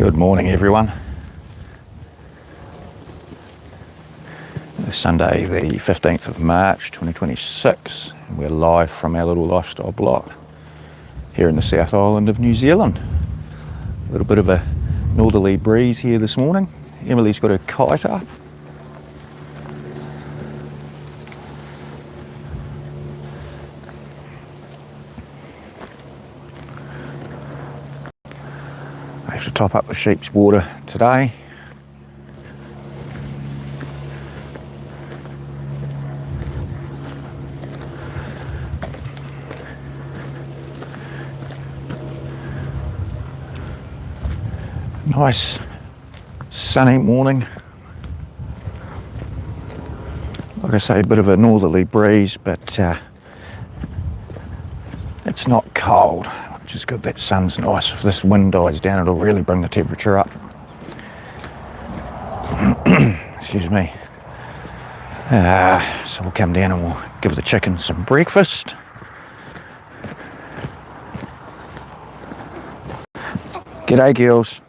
Good morning, everyone. It's Sunday, the 15th of March 2026, and we're live from our little lifestyle block here in the South Island of New Zealand. A little bit of a northerly breeze here this morning. Emily's got her kite up. I have to top up the sheep's water today. Nice sunny morning. Like I say, a bit of a northerly breeze, but it's not cold, which is good. That sun's nice. If this wind dies down, it'll really bring the temperature up. Excuse me. So we'll come down and we'll give the chickens some breakfast. G'day, girls.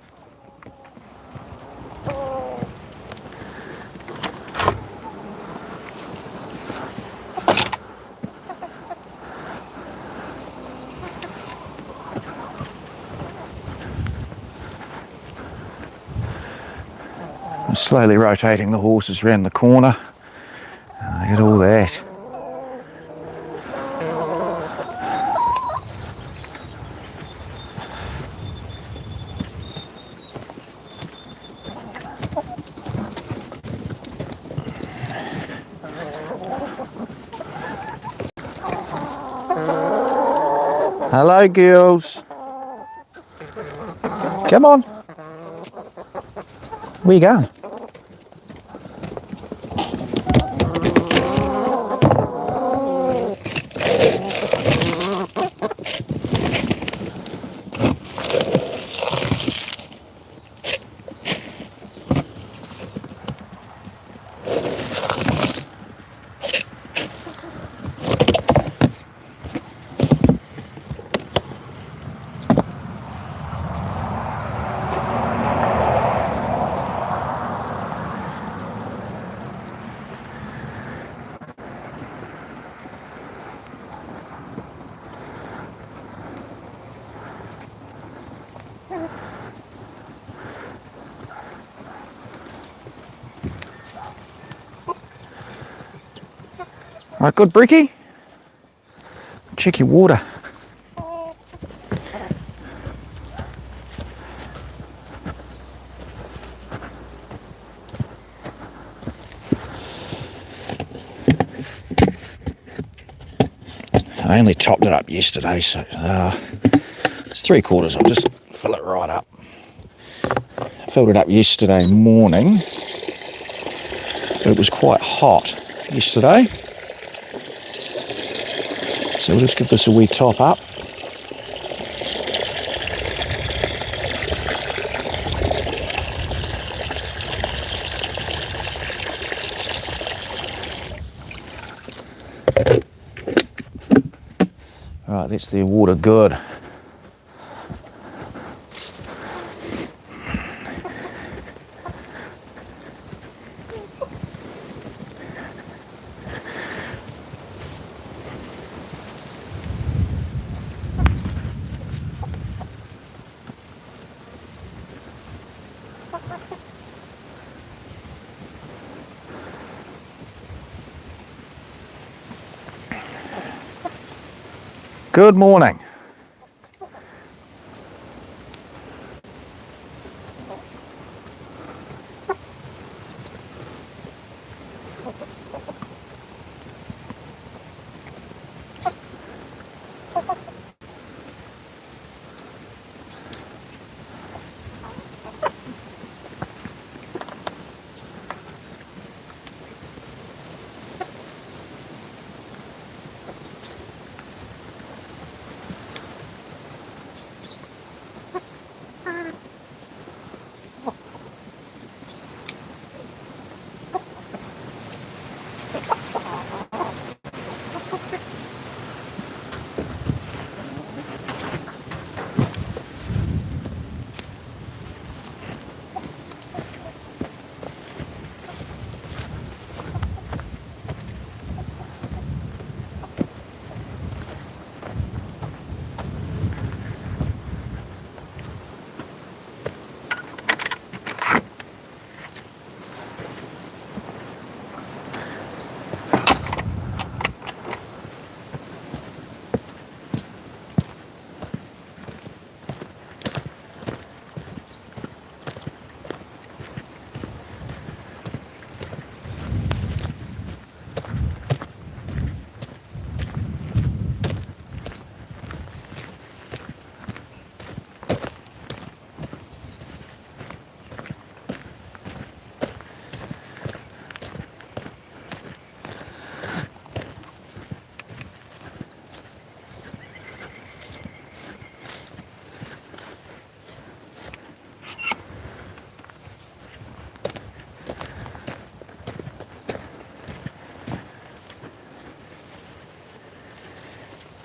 I'm slowly rotating the horses around the corner. Look at all that. Hello, girls. Come on. Where you going? Right, good, Bricky? Check your water. I only topped it up yesterday, so it's 3/4. I'll just fill it right up. I filled it up yesterday morning. It was quite hot yesterday. So we'll just give this a wee top up. Right, that's their water good. Good morning.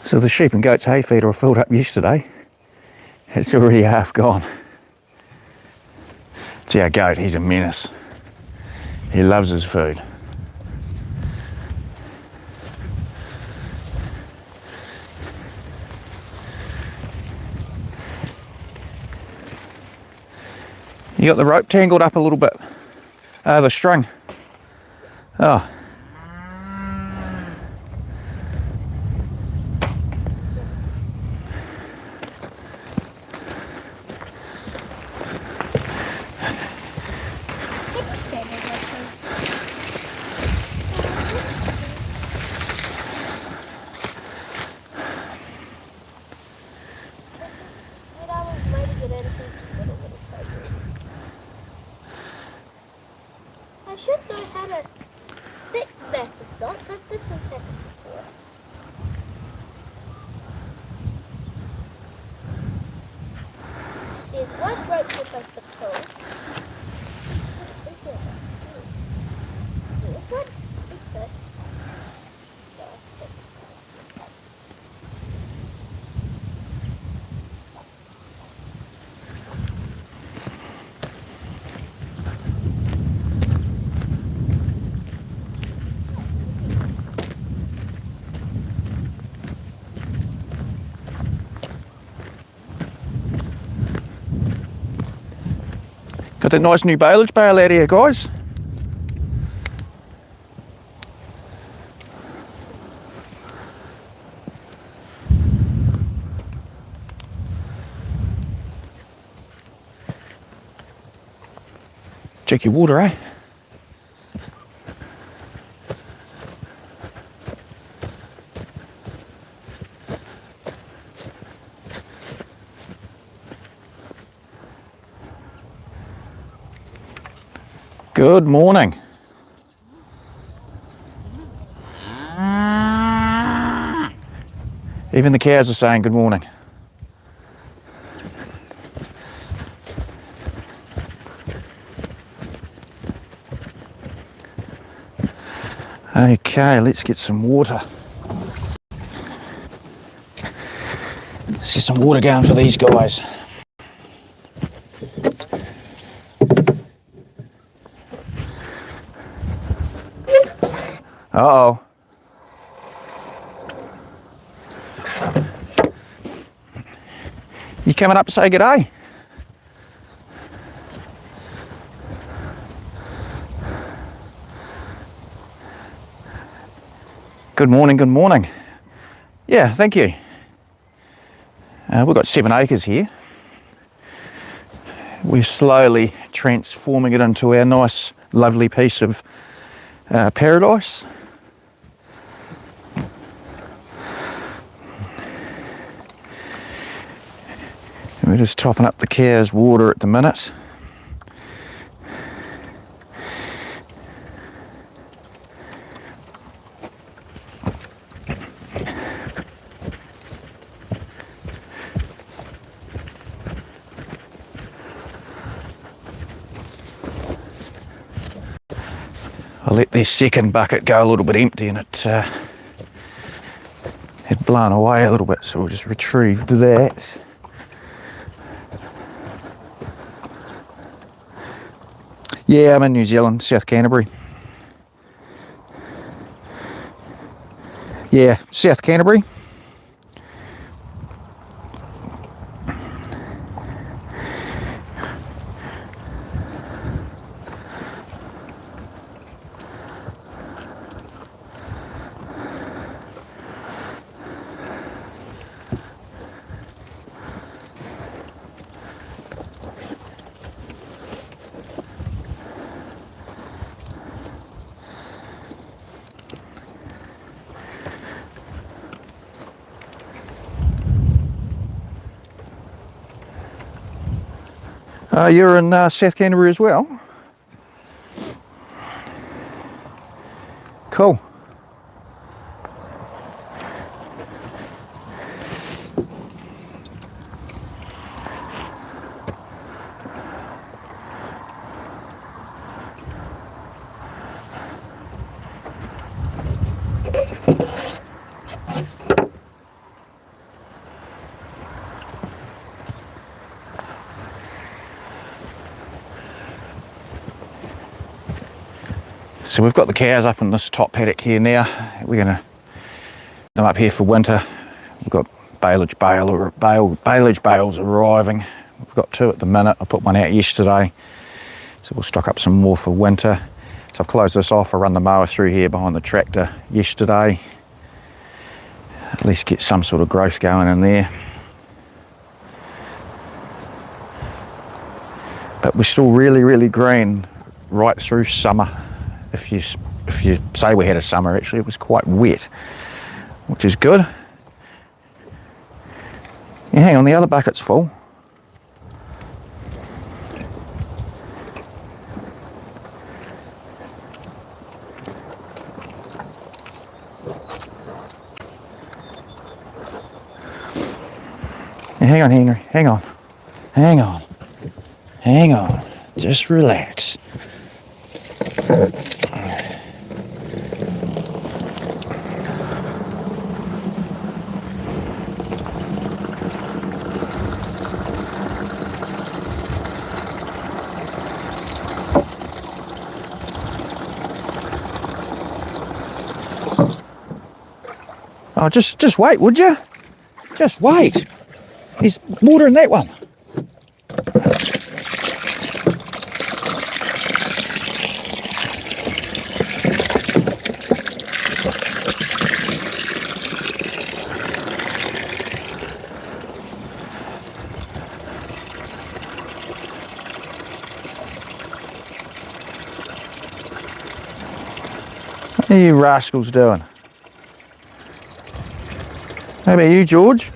So the sheep and goats hay feeder I filled up yesterday, it's already half gone. See our goat, he's a menace. He loves his food. You got the rope tangled up a little bit. The string. Oh. I should know how to fix massive knots if this has happened before. There's one rope you're supposed to pull. What is it? This one? I think so. Got that nice new bailage bale out here, guys. Check your water, eh? Good morning. Even the cows are saying good morning. Okay, let's get some water. Let's get some water going for these guys. Uh-oh. You coming up to say good day? Good morning, good morning. Yeah, thank you. We've got 7 acres here. We're slowly transforming it into our nice, lovely piece of paradise. We're just topping up the cows' water at the minute. I let the second bucket go a little bit empty and it had blown away a little bit, so we just retrieved that. Yeah, I'm in New Zealand, South Canterbury. Yeah, South Canterbury. You're in South Canterbury as well? Cool. So we've got the cows up in this top paddock here now. We're going to them up here for winter. We've got baleage bales arriving. We've got 2 at the minute. I put one out yesterday, so we'll stock up some more for winter. So I've closed this off. I run the mower through here behind the tractor yesterday. At least get some sort of growth going in there. But we're still really green right through summer. If you say we had a summer, actually it was quite wet, which is good. Yeah, hang on, the other bucket's full. Yeah, hang on, Henry, hang on, just relax. Oh, just wait, would you? Just wait. There's water in that one. What are you rascals doing? How about you, George?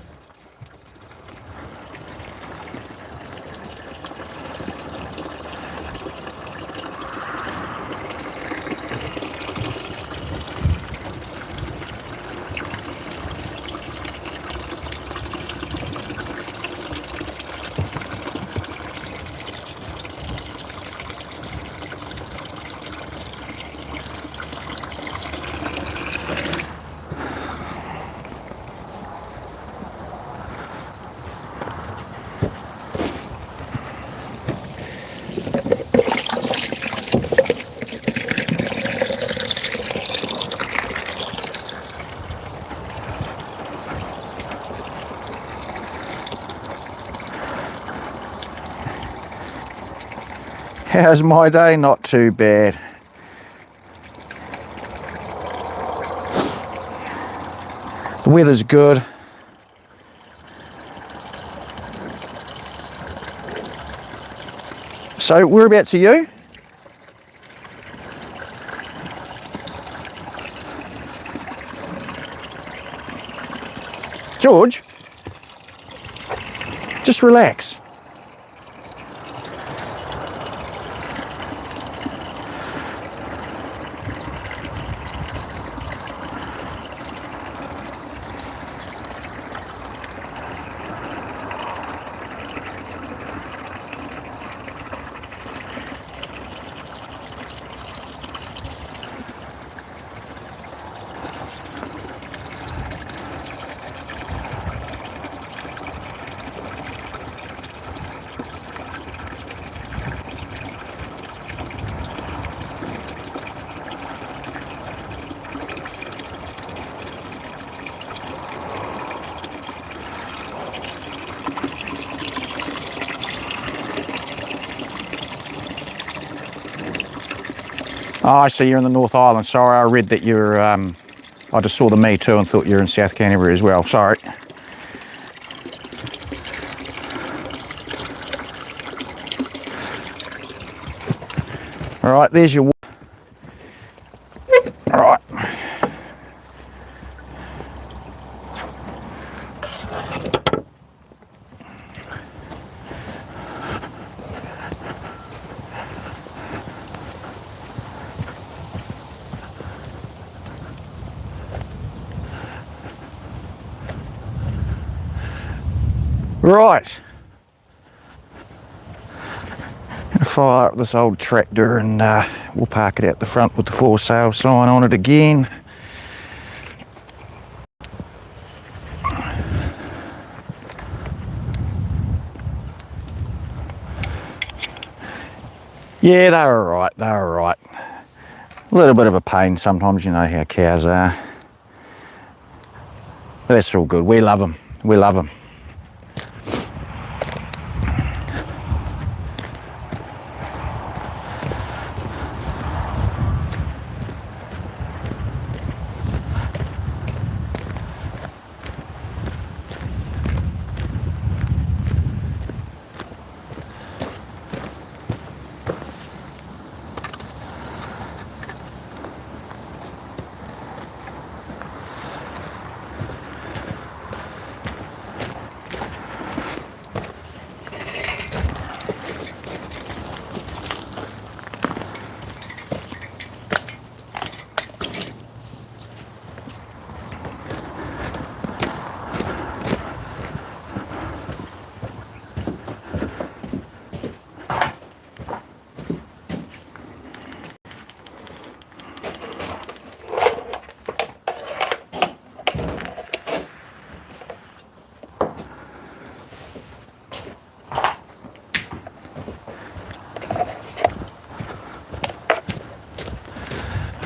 How's my day? Not too bad. The weather's good. So whereabouts are you? George, just relax. Oh, I see you're in the North Island. Sorry, I read that you're, I just saw the Me Too and thought you were in South Canterbury as well. Sorry. All right, there's your... All right. Right, gonna fire up this old tractor and we'll park it out the front with the for sale sign on it again. Yeah, they were alright, they were alright. A little bit of a pain sometimes, you know how cows are. But that's all good. We love them. We love them.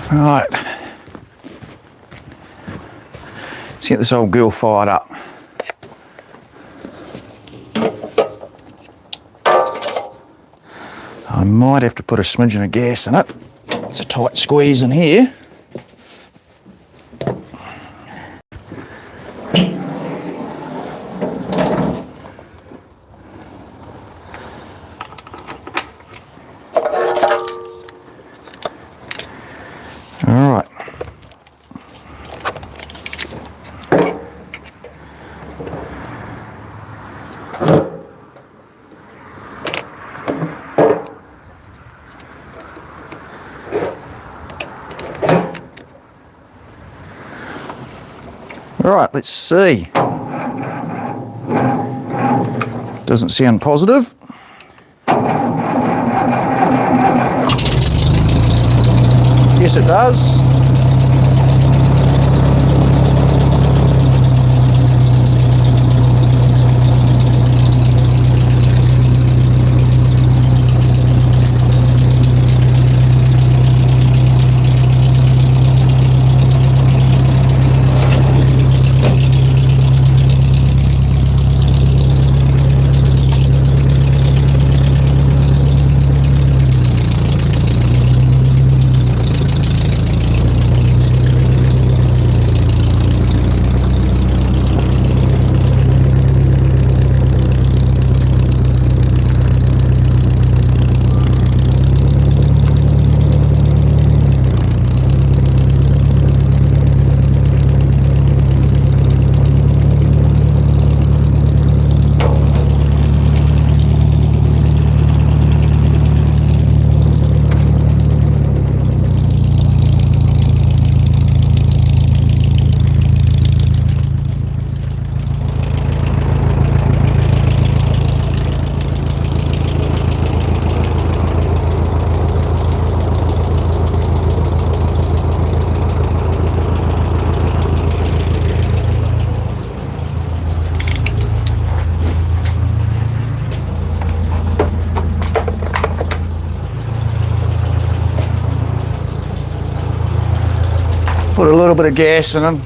Right, let's get this old girl fired up. I might have to put a smidgen of gas in it. It's a tight squeeze in here. All right. All right, let's see. Doesn't sound positive. Yes, it does. Put a little bit of gas in them.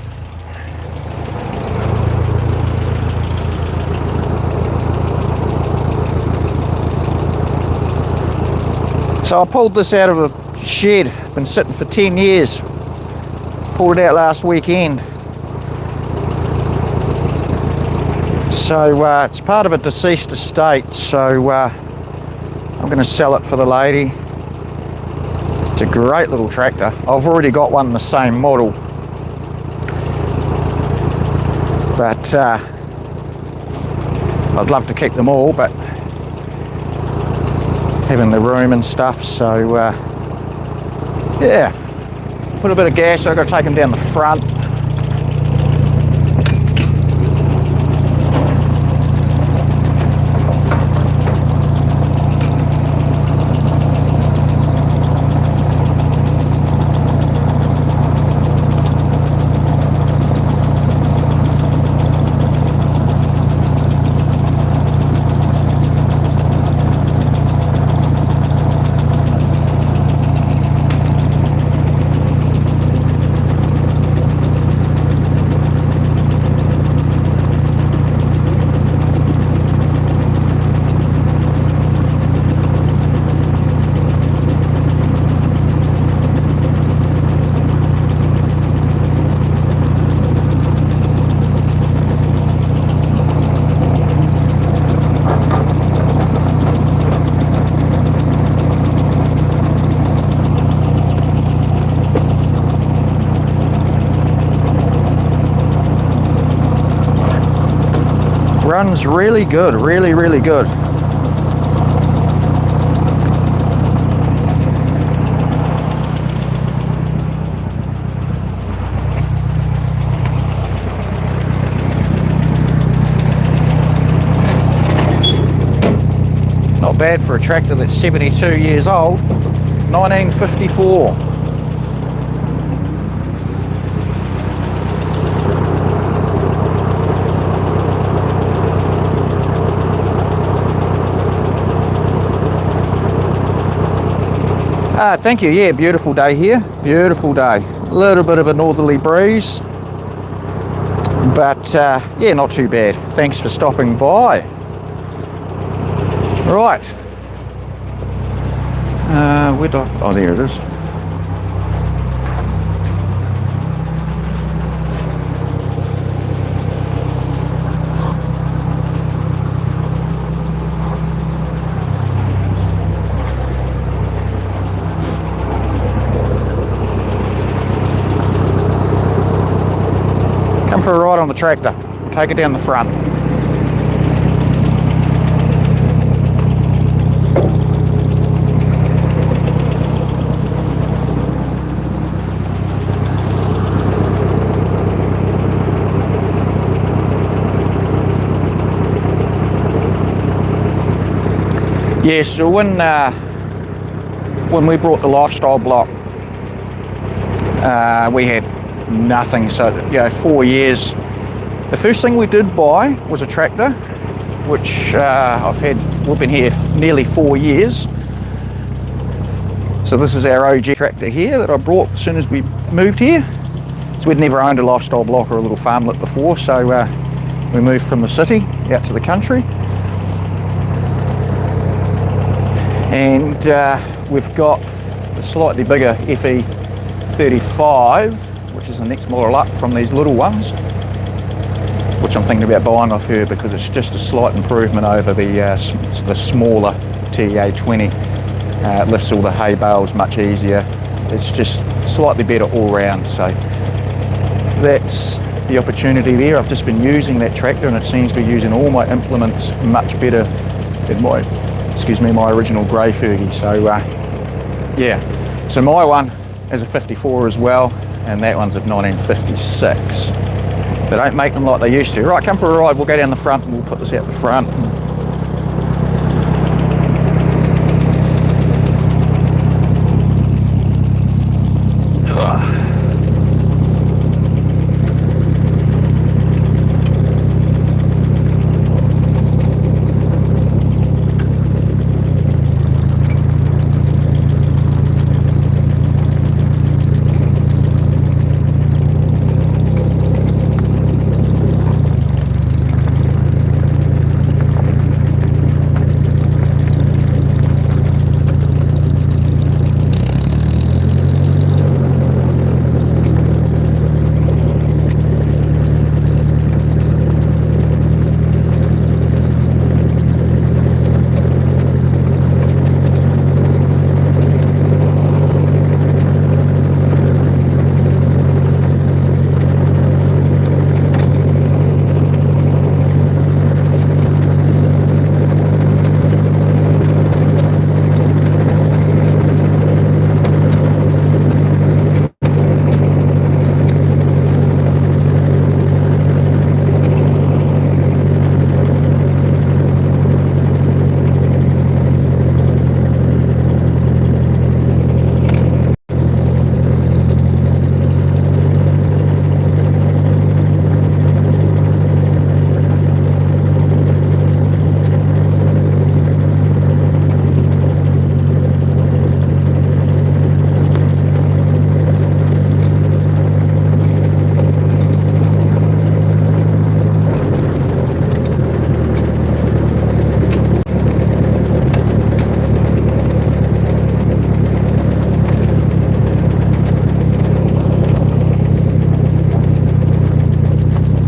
So I pulled this out of a shed, been sitting for 10 years. Pulled it out last weekend. So it's part of a deceased estate, so I'm going to sell it for the lady. It's a great little tractor. I've already got one in the same model, but I'd love to keep them all, but having the room and stuff, so yeah, put a bit of gas. I've got to take them down the front. runs really good, really good. Not bad for a tractor that's 72 years old, 1954. Thank you, yeah, beautiful day here, beautiful day. A little bit of a northerly breeze, but yeah, not too bad. Thanks for stopping by. Right, where do I, oh, there it is. Come for a ride on the tractor, take it down the front. Yeah, so when we brought the lifestyle block, we had nothing. So, you know, 4 years. The first thing we did buy was a tractor, which we've been here nearly 4 years. So this is our OG tractor here that I brought as soon as we moved here. So we'd never owned a lifestyle block or a little Farmlet before, so we moved from the city out to the country. And we've got a slightly bigger FE35, which is the next model up from these little ones, which I'm thinking about buying off her because it's just a slight improvement over the smaller TEA20. It lifts all the hay bales much easier. It's just slightly better all round. So that's the opportunity there. I've just been using that tractor and it seems to be using all my implements much better than my original grey Fergie. So yeah, so my one is a 54 as well, and that one's a 1956. They don't make them like they used to. Right, come for a ride, we'll go down the front and we'll put this out the front.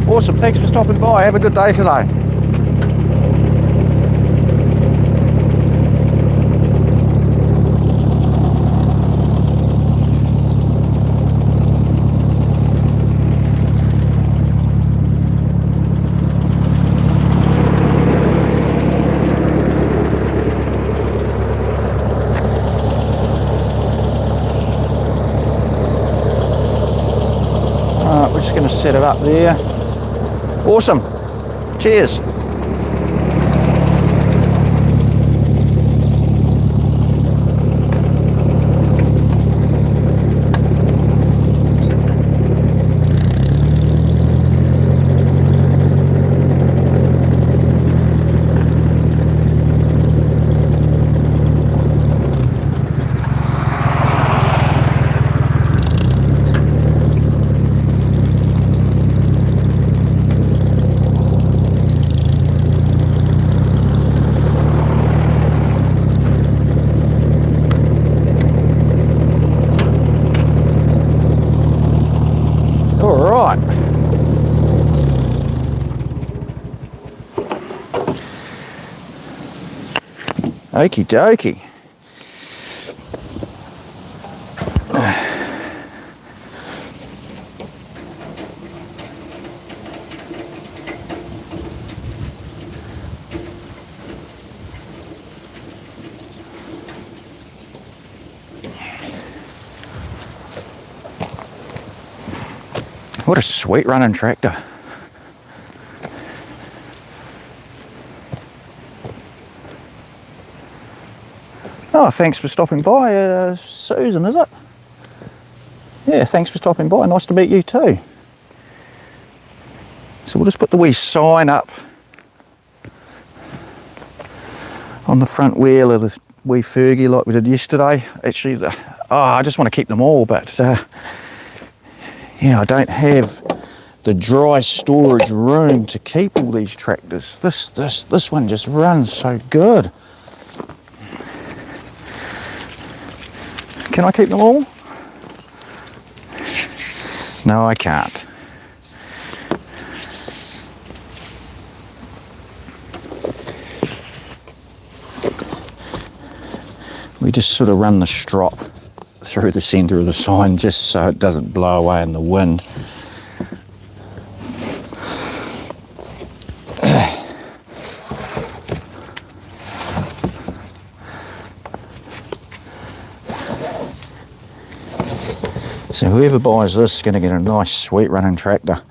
Awesome, thanks for stopping by. Have a good day today. just going to set it up there. Awesome. Cheers. Okie dokie. What a sweet running tractor. Oh, thanks for stopping by, Susan, is it? Yeah, thanks for stopping by. Nice to meet you too. So we'll just put the wee sign up on the front wheel of the wee Fergie like we did yesterday. Actually, I just want to keep them all, but yeah, I don't have the dry storage room to keep all these tractors. This one just runs so good. Can I keep them all? No, I can't. We just sort of run the strop through the centre of the sign just so it doesn't blow away in the wind. So whoever buys this is going to get a nice sweet running tractor.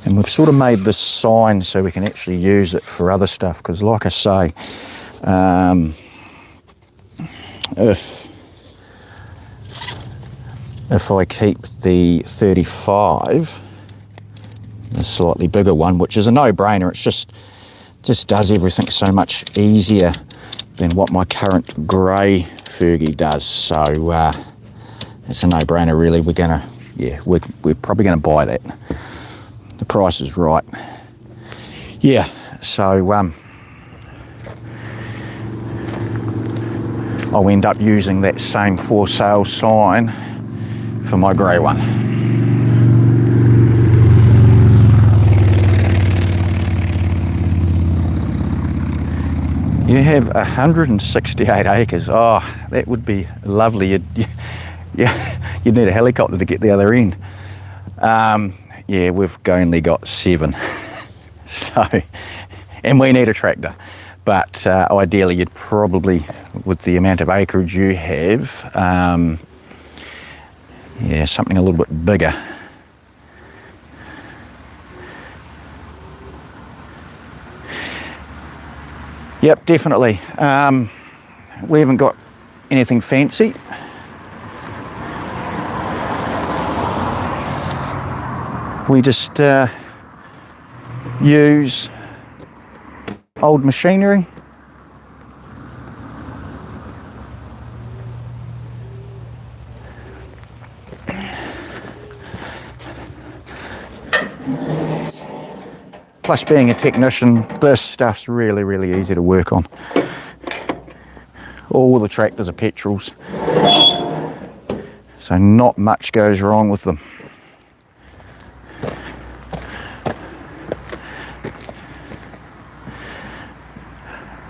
And we've sort of made this sign so we can actually use it for other stuff, because like I say, if I keep the 35, the slightly bigger one, which is a no-brainer, it's just does everything so much easier than what my current grey Fergie does. So it's a no-brainer really. We're probably gonna buy that. The price is right. Yeah, so I'll end up using that same for sale sign for my grey one. You have 168 acres. Oh, that would be lovely. You'd need a helicopter to get the other end. Yeah, we've only got 7. So, and we need a tractor. But ideally, you'd probably, with the amount of acreage you have, yeah, something a little bit bigger. Yep, definitely. We haven't got anything fancy. We just use old machinery. Plus being a technician, this stuff's really, really easy to work on. All the tractors are petrols, so not much goes wrong with them.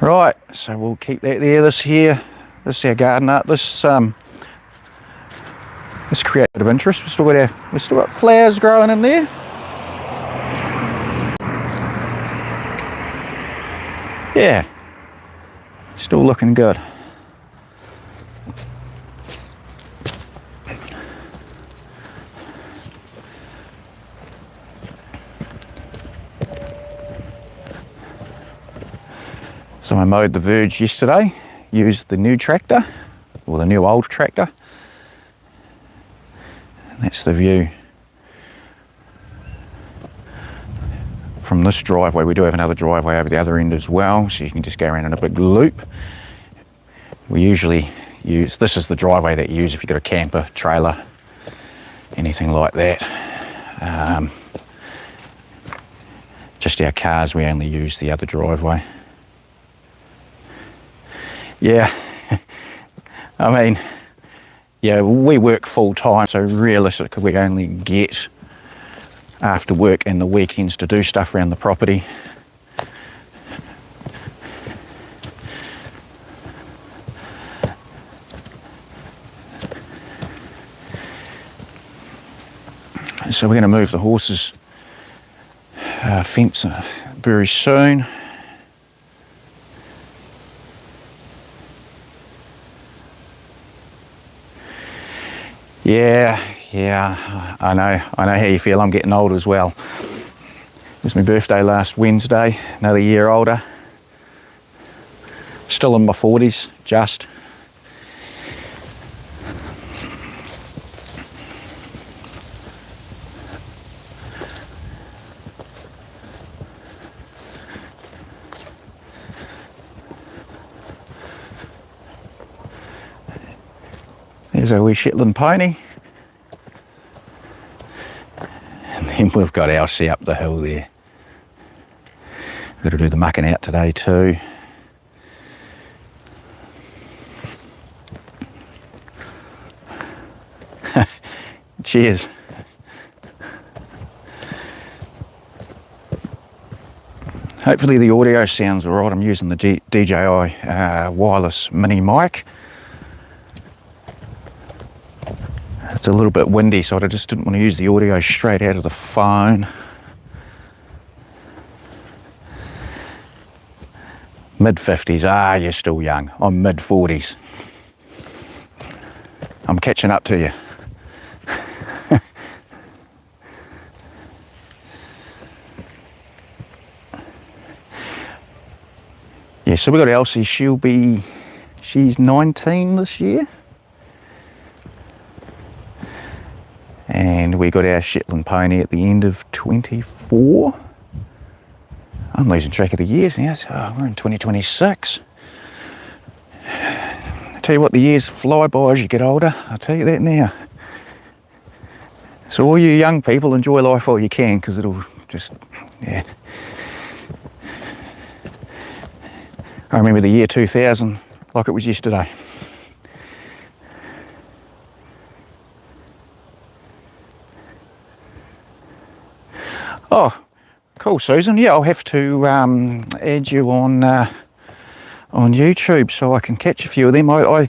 Right, so we'll keep that there. This is our garden art. This creative interest. We've still got flowers growing in there. Yeah, Still looking good. So I mowed the verge yesterday, used the new tractor, or the new old tractor. And that's the view from this driveway. We do have another driveway over the other end as well, so you can just go around in a big loop. We usually use, this is the driveway that you use if you've got a camper, trailer, anything like that. Just our cars, we only use the other driveway. Yeah, I mean, yeah, we work full time, so realistically we only get after work and the weekends to do stuff around the property. So we're going to move the horses fence very soon. Yeah, I know how you feel. I'm getting old as well. It was my birthday last Wednesday, another year older. Still in my 40s, just. There's our wee Shetland pony. And then we've got Elsie up the hill there. We've got to do the mucking out today too. Cheers. Hopefully the audio sounds alright. I'm using the DJI wireless mini mic. It's a little bit windy, so I just didn't want to use the audio straight out of the phone. Mid-50s, you're still young. I'm mid-40s. I'm catching up to you. Yeah, so we got Elsie, she's 19 this year. And we got our Shetland pony at the end of 24. I'm losing track of the years now, so we're in 2026. I tell you what, the years fly by as you get older, I'll tell you that now. So all you young people, enjoy life while you can, because it'll just, yeah. I remember the year 2000 like it was yesterday. Oh, cool, Susan. Yeah, I'll have to add you on YouTube so I can catch a few of them. I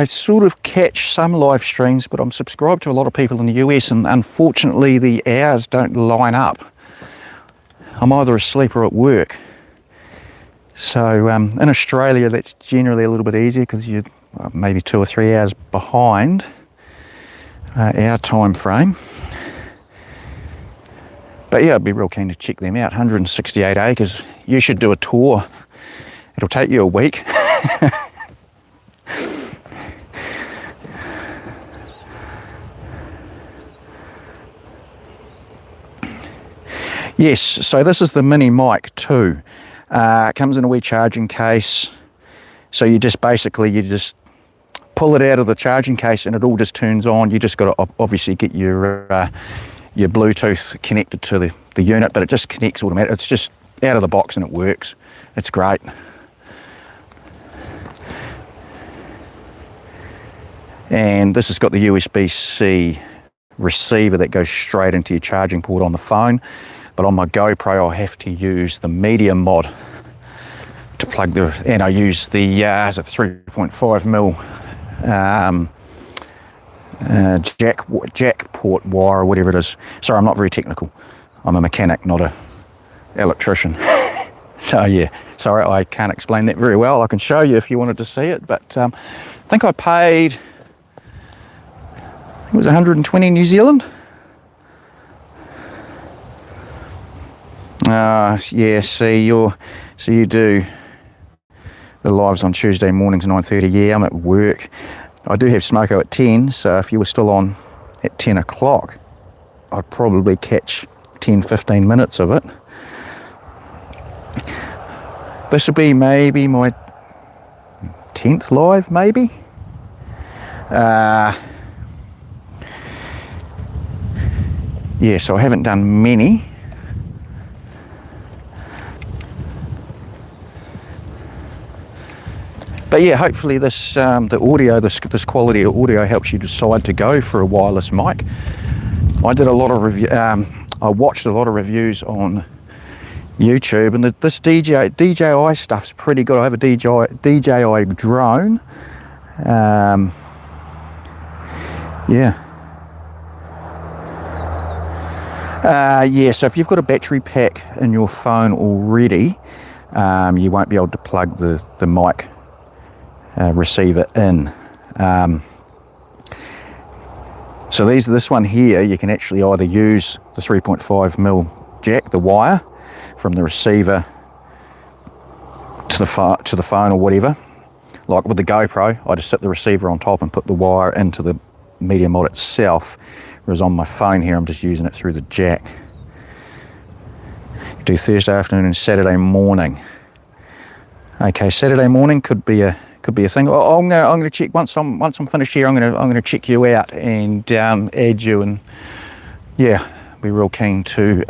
sort of catch some live streams, but I'm subscribed to a lot of people in the US, and unfortunately the hours don't line up. I'm either asleep or at work. So in Australia, that's generally a little bit easier because you're maybe 2 or 3 hours behind our time frame. But yeah, I'd be real keen to check them out. 168 acres. You should do a tour. It'll take you a week. Yes, so this is the mini mic too. It comes in a wee charging case. So you just pull it out of the charging case and it all just turns on. You just got to obviously get your Bluetooth connected to the unit, but it just connects automatically. It's just out of the box and it works. It's great. And this has got the USB-C receiver that goes straight into your charging port on the phone. But on my GoPro, I'll have to use the media mod to plug and I use the is it 3.5mm jack port wire or whatever it is. Sorry, I'm not very technical. I'm a mechanic, not a electrician. So yeah, sorry, I can't explain that very well. I can show you if you wanted to see it, but I think I paid, it was 120 New Zealand. Yeah, see, you do the lives on Tuesday mornings 9:30. Yeah, I'm at work. I do have smoko at 10, so if you were still on at 10 o'clock, I'd probably catch 10-15 minutes of it. This will be maybe my 10th live, maybe. Yeah, so I haven't done many. But yeah, hopefully this the audio, this quality of audio helps you decide to go for a wireless mic. I did a lot of I watched a lot of reviews on YouTube, and this DJI stuff's pretty good. I have a DJI drone. Yeah. Yeah, so if you've got a battery pack in your phone already, you won't be able to plug the mic receiver in. So this one here, you can actually either use the 3.5mm jack, the wire, from the receiver to the phone or whatever. Like with the GoPro, I just sit the receiver on top and put the wire into the media mod itself, whereas on my phone here I'm just using it through the jack. Do Thursday afternoon and Saturday morning. Okay, Saturday morning could be a thing. I'm gonna check once I'm finished here. I'm gonna check you out and add you, and yeah, be real keen to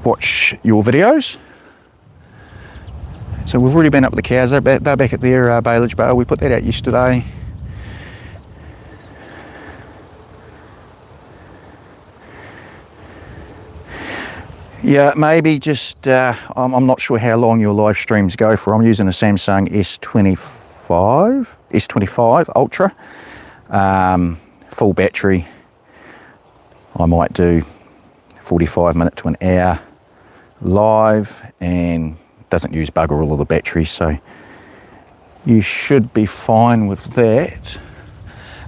watch your videos. So we've already been up with the cows. They're back at their baleage bale. We put that out yesterday. Yeah, maybe just, I'm not sure how long your live streams go for. I'm using a Samsung S25 Ultra, full battery. I might do 45 minutes to an hour live, and doesn't use bugger all of the battery, so you should be fine with that.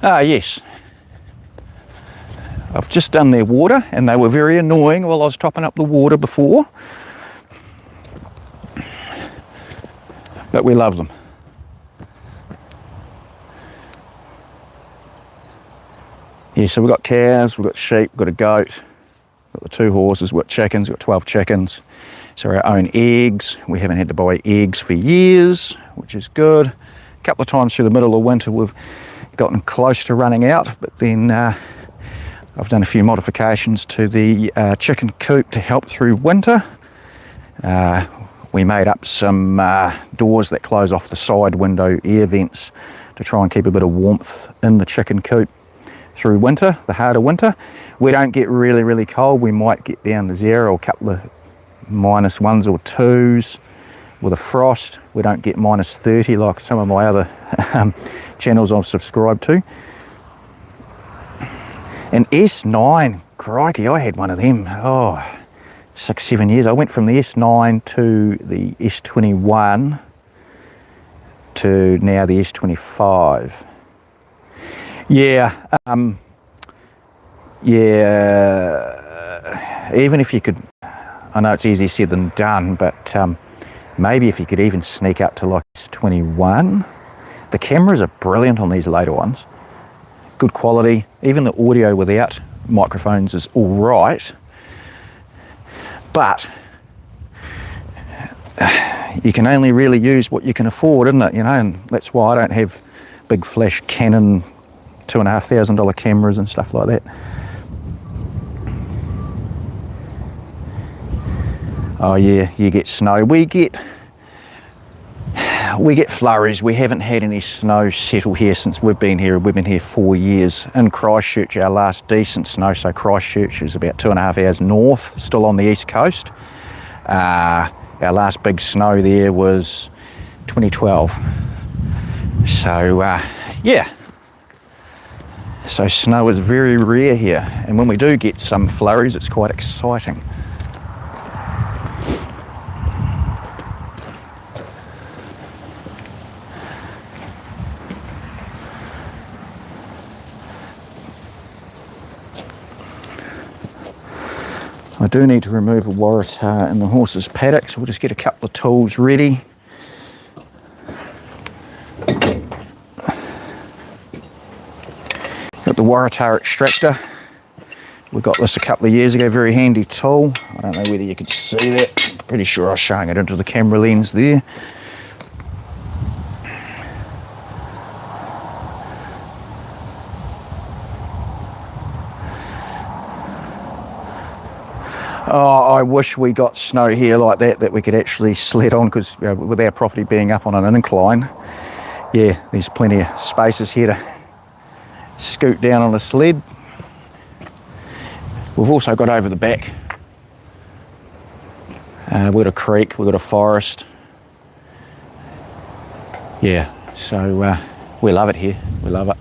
Yes. I've just done their water, and they were very annoying while I was topping up the water before. But we love them. Yeah, so we've got cows, we've got sheep, we've got a goat, we've got the 2 horses, we've got chickens, we've got 12 chickens. So our own eggs. We haven't had to buy eggs for years, which is good. A couple of times through the middle of winter we've gotten close to running out, but then I've done a few modifications to the chicken coop to help through winter. We made up some doors that close off the side window air vents to try and keep a bit of warmth in the chicken coop through winter, the harder winter. We don't get really, really cold. We might get down to 0 or a couple of -1s or 2s with a frost. We don't get -30 like some of my other channels I've subscribed to. An S9, crikey, I had one of them, 6-7 years. I went from the S9 to the S21 to now the S25. Yeah, even if you could, I know it's easier said than done, but maybe if you could even sneak up to like S21. The cameras are brilliant on these later ones. Good quality. Even the audio without microphones is all right, but you can only really use what you can afford, isn't it? You know, and that's why I don't have big flash Canon $2,500 cameras and stuff like that. Oh yeah, you get snow. We get flurries. We haven't had any snow settle here since we've been here. We've been here 4 years. In Christchurch, our last decent snow, so Christchurch is about 2.5 hours north, still on the east coast. Our last big snow there was 2012. So yeah, so snow is very rare here, and when we do get some flurries, it's quite exciting. I do need to remove a waratah in the horse's paddock, so we'll just get a couple of tools ready. Got the waratah extractor. We got this a couple of years ago, very handy tool. I don't know whether you could see that. Pretty sure I was showing it into the camera lens there. Oh, I wish we got snow here like that we could actually sled on, because with our property being up on an incline, yeah, there's plenty of spaces here to scoot down on a sled. We've also got over the back, we've got a creek, we've got a forest. Yeah, so we love it here, we love it.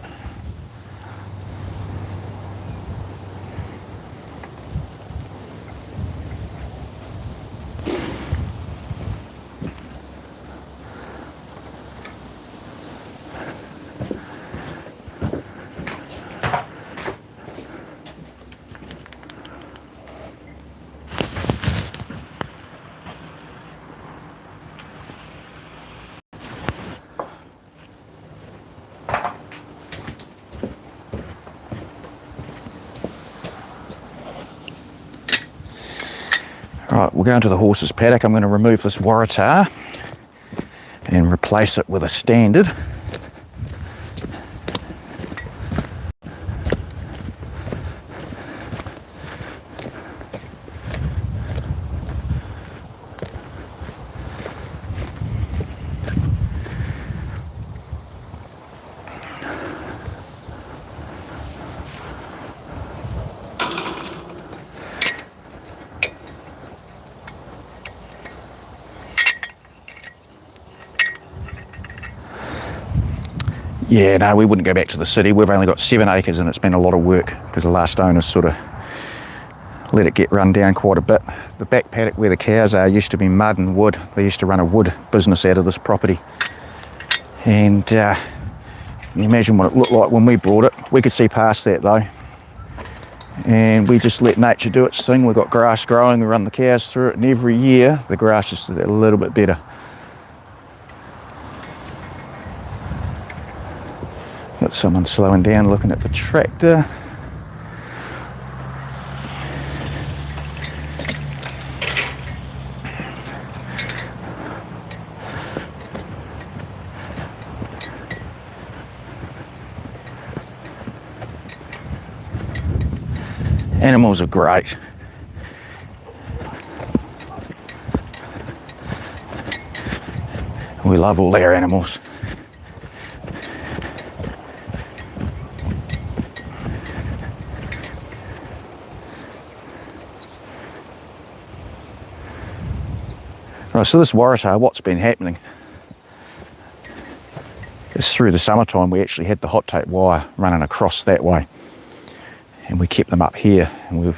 Right, we'll go into the horse's paddock. I'm going to remove this waratah and replace it with a standard. Yeah, no, we wouldn't go back to the city. We've only got 7 acres and it's been a lot of work because the last owners sort of let it get run down quite a bit. The back paddock where the cows are used to be mud and wood. They used to run a wood business out of this property. And you imagine what it looked like when we bought it. We could see past that though. And we just let nature do its thing. We've got grass growing, we run the cows through it, and every year the grass is a little bit better. Got someone slowing down looking at the tractor. Animals are great. We love all our animals. Right, so this waratah, what's been happening is through the summertime we actually had the hot tape wire running across that way, and we kept them up here. And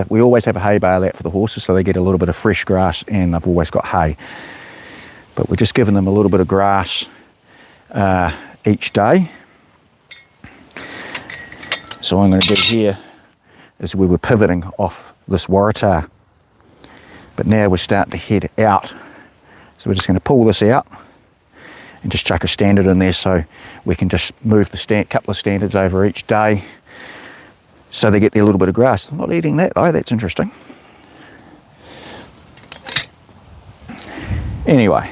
we always have a hay bale out for the horses so they get a little bit of fresh grass, and they've always got hay. But we're just giving them a little bit of grass each day. So what I'm going to do here is we were pivoting off this waratah, but now we're starting to head out. So we're just going to pull this out and just chuck a standard in there so we can just move the couple of standards over each day so they get their little bit of grass. They're not eating that though, that's interesting. Anyway.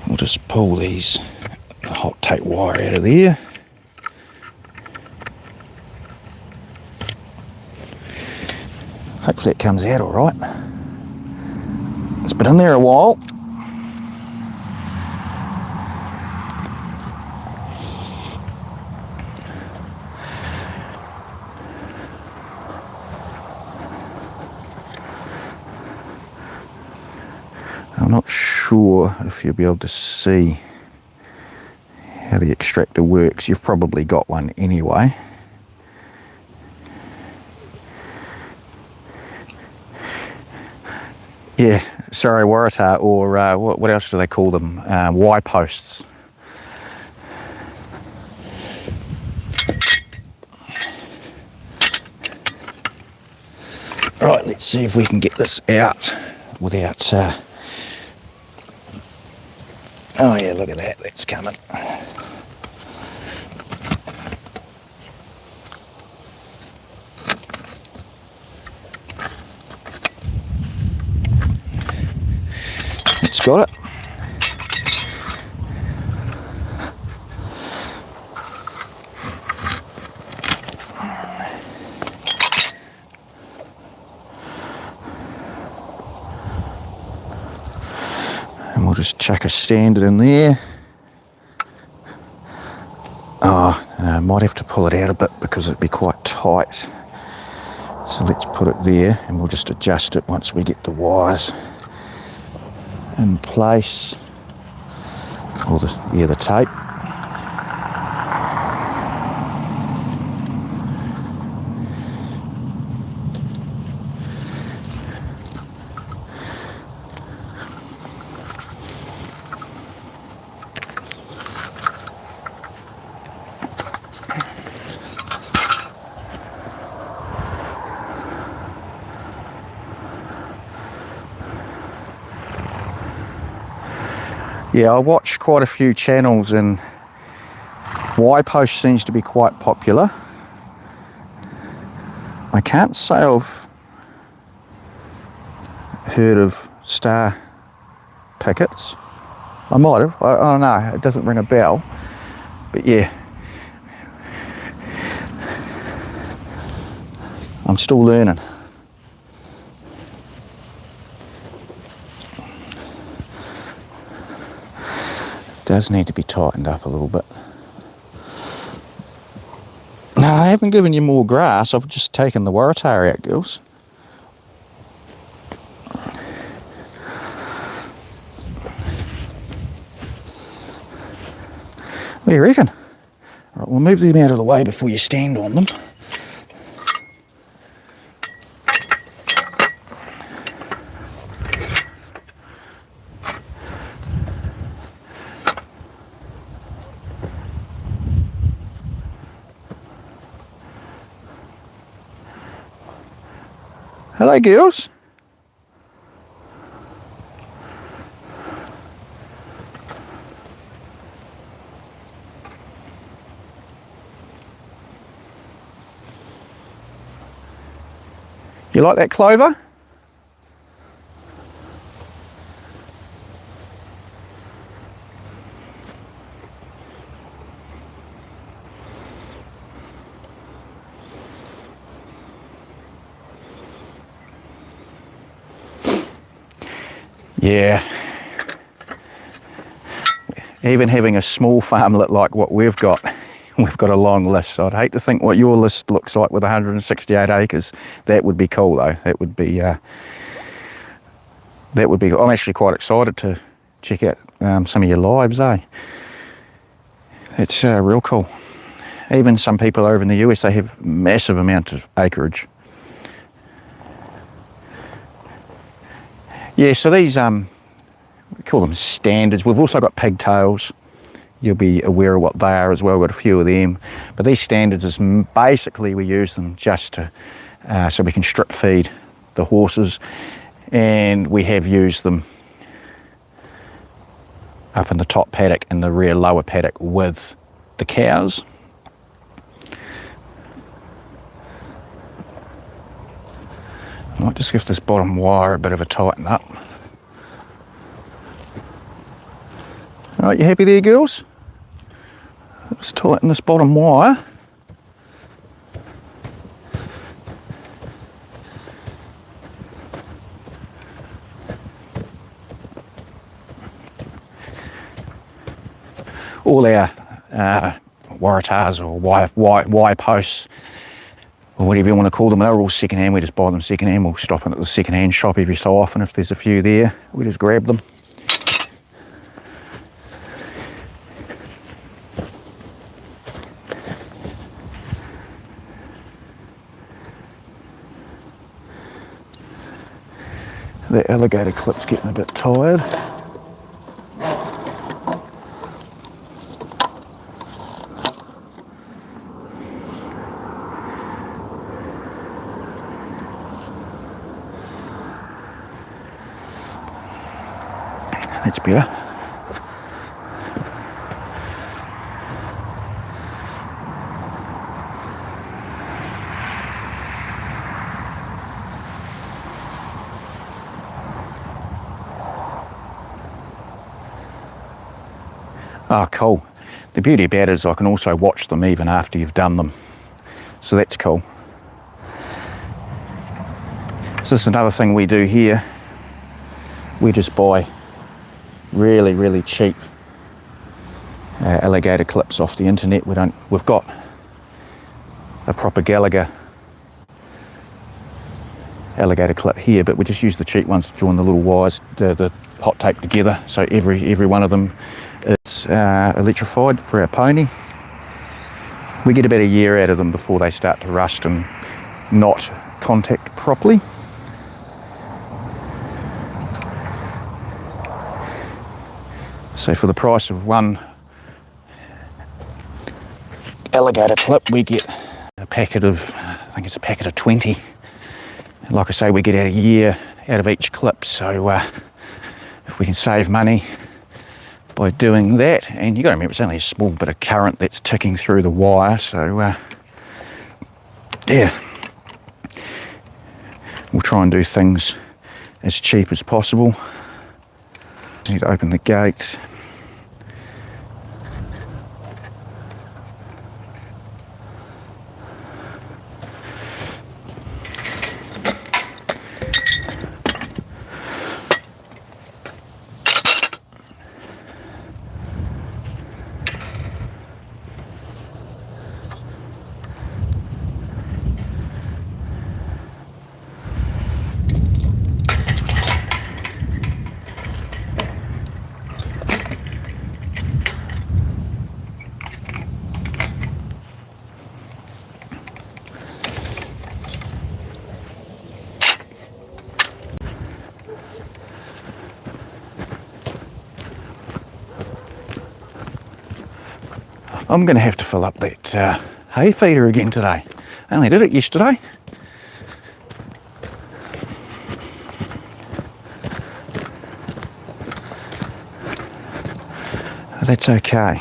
We'll just pull the hot tape wire out of there. Hopefully it comes out all right. It's been in there a while. I'm not sure if you'll be able to see how the extractor works. You've probably got one anyway. Yeah, sorry, Waratah, or what else do they call them? Y posts. Right, let's see if we can get this out without... Oh yeah, look at that, that's coming. It's got it. And we'll just chuck a standard in there. I might have to pull it out a bit because it'd be quite tight. So let's put it there and we'll just adjust it once we get the wires in place. Or the tape. Yeah, I watch quite a few channels and Y-post seems to be quite popular. I can't say I've heard of star pickets. I might have, I don't know, it doesn't ring a bell. But yeah, I'm still learning. Does need to be tightened up a little bit. No, I haven't given you more grass, I've just taken the Waratah out, girls. What do you reckon? Right, we'll move them out of the way before you stand on them. Hello, girls. You like that clover? Yeah. Even having a small farmlet like what we've got a long list. I'd hate to think what your list looks like with 168 acres. That would be cool though. That would be, I'm actually quite excited to check out some of your lives, eh? It's real cool. Even some people over in the US, they have massive amounts of acreage. Yeah, so these, we call them standards. We've also got pigtails. You'll be aware of what they are as well. We've got a few of them. But these standards is basically we use them just to, so we can strip feed the horses. And we have used them up in the top paddock and the rear lower paddock with the cows. I might just give this bottom wire a bit of a tighten up. All right, you happy there, girls? Let's tighten this bottom wire. All our Waratahs or Y posts, or whatever you want to call them, they're all second hand. We just buy them second hand. We'll stop in at the second hand shop every so often. If there's a few there, we just grab them. The alligator clip's getting a bit tired. That's better. Oh, cool. The beauty about it is I can also watch them even after you've done them. So that's cool. So this is another thing we do here. We just buy really, really cheap alligator clips off the internet. We've got a proper Gallagher alligator clip here, but we just use the cheap ones to join the little wires, the hot tape together. So every one of them is electrified for our pony. We get about a year out of them before they start to rust and not contact properly. So for the price of one alligator clip, we get a packet of, I think it's a packet of 20. And like I say, we get a year out of each clip. So if we can save money by doing that, and you got to remember it's only a small bit of current that's ticking through the wire. So yeah, we'll try and do things as cheap as possible. Need to open the gate. I'm going to have to fill up that hay feeder again today. I only did it yesterday. That's okay.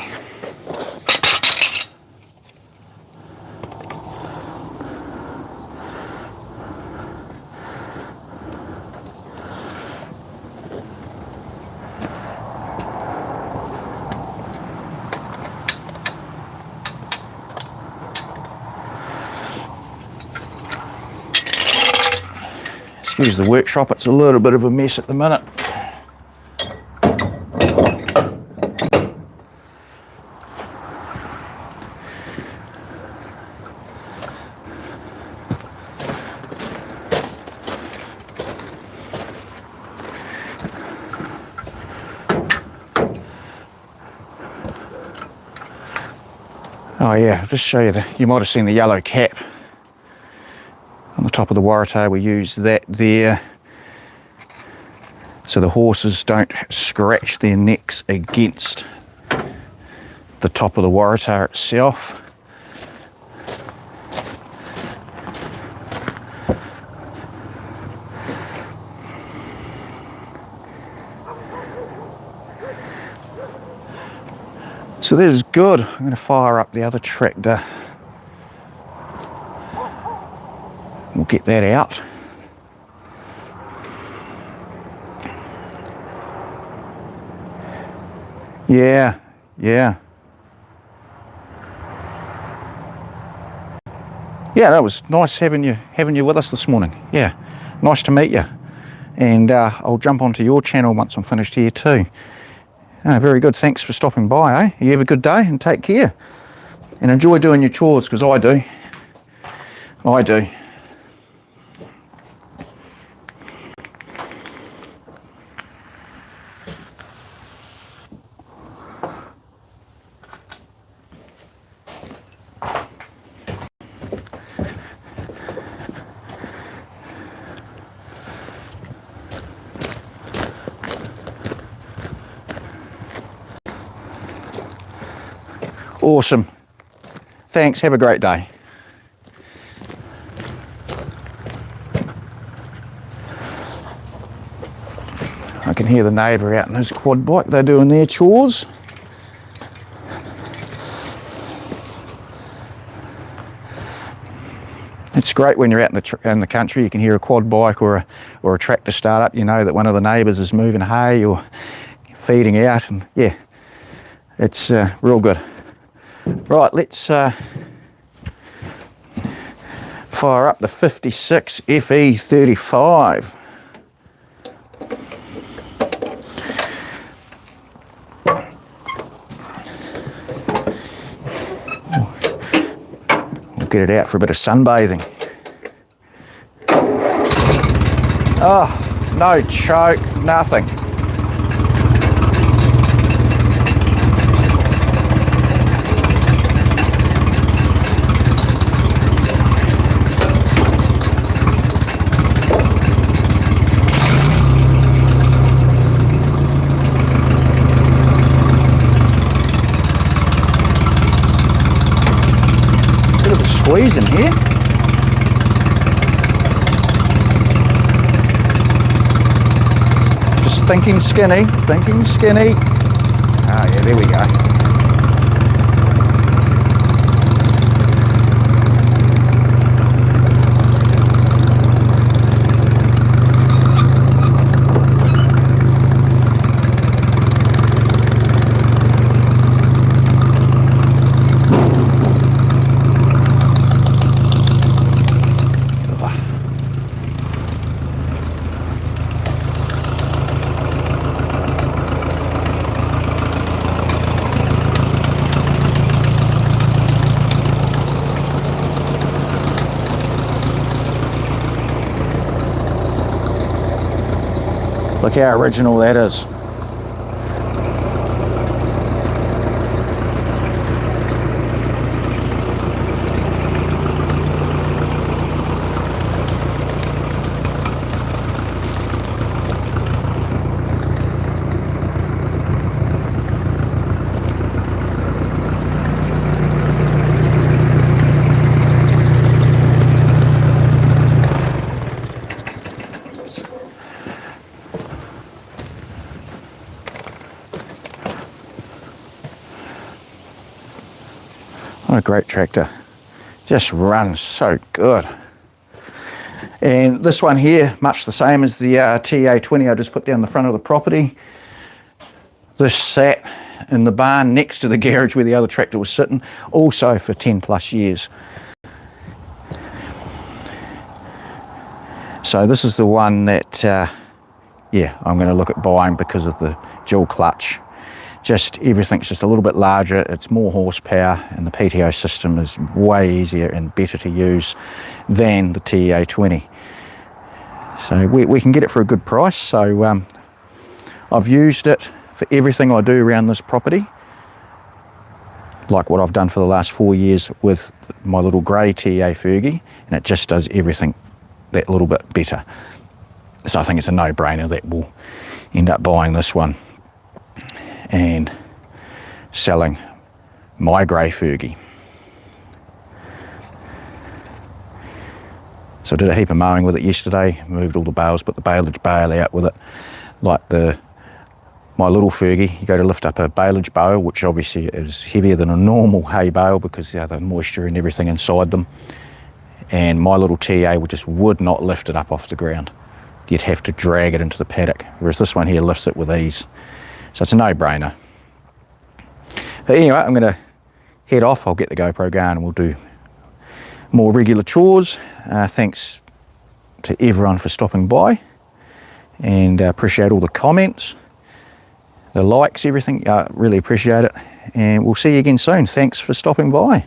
Excuse the workshop, it's a little bit of a mess at the minute. Oh yeah, I'll just show you you might have seen the yellow cap on the top of the warrata. We use that there so the horses don't scratch their necks against the top of the warrata itself. So this is good. I'm going to fire up the other tractor. We'll get that out. Yeah. Yeah, that was nice having you with us this morning. Yeah, nice to meet you. And I'll jump onto your channel once I'm finished here too. Very good. Thanks for stopping by, eh? You have a good day and take care. And enjoy doing your chores, because I do. I do. Awesome. Thanks, have a great day. I can hear the neighbour out in his quad bike, they're doing their chores. It's great when you're out in the country, you can hear a quad bike or a tractor start up, you know that one of the neighbours is moving hay or feeding out, and yeah, it's real good. Right, let's fire up the 56 FE35. We'll get it out for a bit of sunbathing. Oh, no choke, nothing. Bit of a squeeze in here. Just thinking skinny, thinking skinny. Ah, yeah, there we go. Look how original that is. What a great tractor. Just runs so good. And this one here, much the same as the TA20 I just put down the front of the property. This sat in the barn next to the garage where the other tractor was sitting, also for 10 plus years. So this is the one that, yeah, I'm going to look at buying because of the dual clutch. Just everything's just a little bit larger, it's more horsepower, and the PTO system is way easier and better to use than the TA20. So we can get it for a good price. So I've used it for everything I do around this property, like what I've done for the last 4 years with my little grey TA Fergie, and it just does everything that little bit better. So I think it's a no-brainer that we'll end up buying this one and selling my grey Fergie. So I did a heap of mowing with it yesterday, moved all the bales, put the baleage bale out with it. Like my little Fergie, you go to lift up a baleage bale, which obviously is heavier than a normal hay bale because of the moisture and everything inside them. And my little TA just would not lift it up off the ground. You'd have to drag it into the paddock, whereas this one here lifts it with ease. So it's a no-brainer. But anyway, I'm going to head off. I'll get the GoPro going and we'll do more regular chores. Thanks to everyone for stopping by, and appreciate all the comments, the likes, everything. Really appreciate it. And we'll see you again soon. Thanks for stopping by.